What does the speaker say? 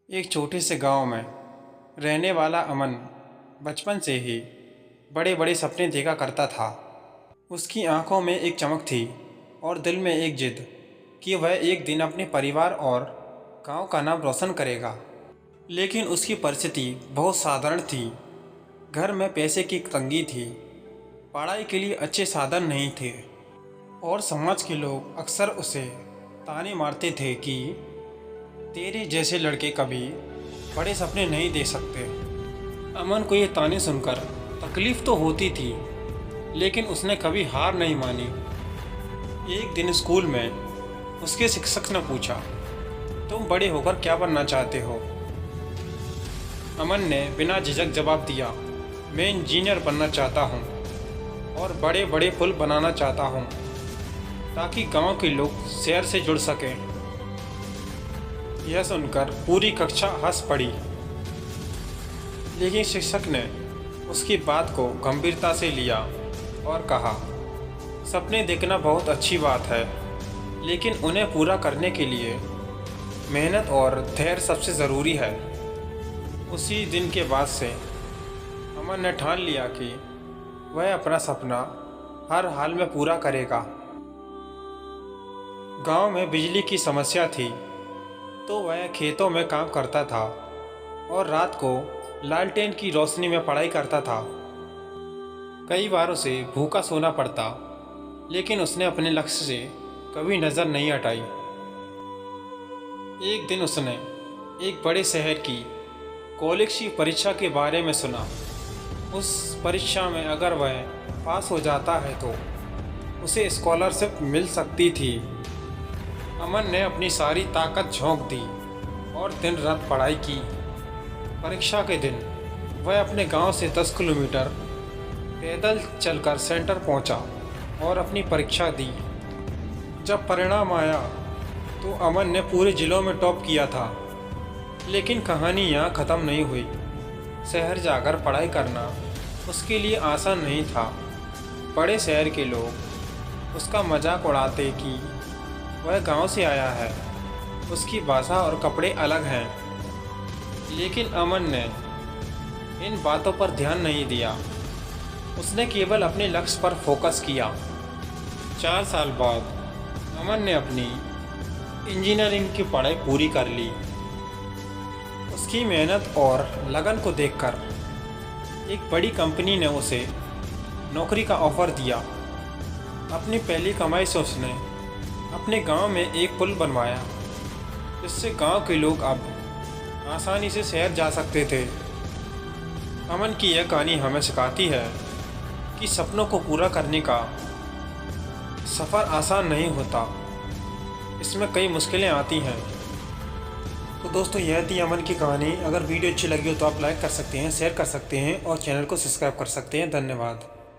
एक छोटे से गांव में रहने वाला अमन बचपन से ही बड़े बड़े सपने देखा करता था। उसकी आंखों में एक चमक थी और दिल में एक जिद कि वह एक दिन अपने परिवार और गांव का नाम रोशन करेगा। लेकिन उसकी परिस्थिति बहुत साधारण थी। घर में पैसे की तंगी थी, पढ़ाई के लिए अच्छे साधन नहीं थे और समाज के लोग अक्सर उसे ताने मारते थे कि तेरे जैसे लड़के कभी बड़े सपने नहीं दे सकते। अमन को ये ताने सुनकर तकलीफ़ तो होती थी, लेकिन उसने कभी हार नहीं मानी। एक दिन स्कूल में उसके शिक्षक ने पूछा, तुम बड़े होकर क्या बनना चाहते हो? अमन ने बिना झिझक जवाब दिया, मैं इंजीनियर बनना चाहता हूँ और बड़े बड़े पुल बनाना चाहता हूँ ताकि गांव के लोग शहर से जुड़ सकें। यह सुनकर पूरी कक्षा हंस पड़ी, लेकिन शिक्षक ने उसकी बात को गंभीरता से लिया और कहा, सपने देखना बहुत अच्छी बात है, लेकिन उन्हें पूरा करने के लिए मेहनत और धैर्य सबसे ज़रूरी है। उसी दिन के बाद से अमन ने ठान लिया कि वह अपना सपना हर हाल में पूरा करेगा। गांव में बिजली की समस्या थी, तो वह खेतों में काम करता था और रात को लालटेन की रोशनी में पढ़ाई करता था। कई बार उसे भूखा सोना पड़ता, लेकिन उसने अपने लक्ष्य से कभी नज़र नहीं हटाई। एक दिन उसने एक बड़े शहर की कॉलेज की परीक्षा के बारे में सुना। उस परीक्षा में अगर वह पास हो जाता है तो उसे स्कॉलरशिप मिल सकती थी। अमन ने अपनी सारी ताकत झोंक दी और दिन रात पढ़ाई की। परीक्षा के दिन वह अपने गांव से 10 किलोमीटर पैदल चलकर सेंटर पहुंचा और अपनी परीक्षा दी। जब परिणाम आया तो अमन ने पूरे ज़िलों में टॉप किया था। लेकिन कहानी यहाँ ख़त्म नहीं हुई। शहर जाकर पढ़ाई करना उसके लिए आसान नहीं था। बड़े शहर के लोग उसका मजाक उड़ाते कि वह गांव से आया है, उसकी भाषा और कपड़े अलग हैं। लेकिन अमन ने इन बातों पर ध्यान नहीं दिया। उसने केवल अपने लक्ष्य पर फोकस किया। 4 साल बाद अमन ने अपनी इंजीनियरिंग की पढ़ाई पूरी कर ली। उसकी मेहनत और लगन को देखकर एक बड़ी कंपनी ने उसे नौकरी का ऑफ़र दिया। अपनी पहली कमाई से उसने अपने गांव में एक पुल बनवाया, जिससे गांव के लोग अब आसानी से शहर जा सकते थे। अमन की यह कहानी हमें सिखाती है कि सपनों को पूरा करने का सफ़र आसान नहीं होता, इसमें कई मुश्किलें आती हैं। तो दोस्तों, यह थी अमन की कहानी। अगर वीडियो अच्छी लगी हो तो आप लाइक कर सकते हैं, शेयर कर सकते हैं और चैनल को सब्सक्राइब कर सकते हैं। धन्यवाद।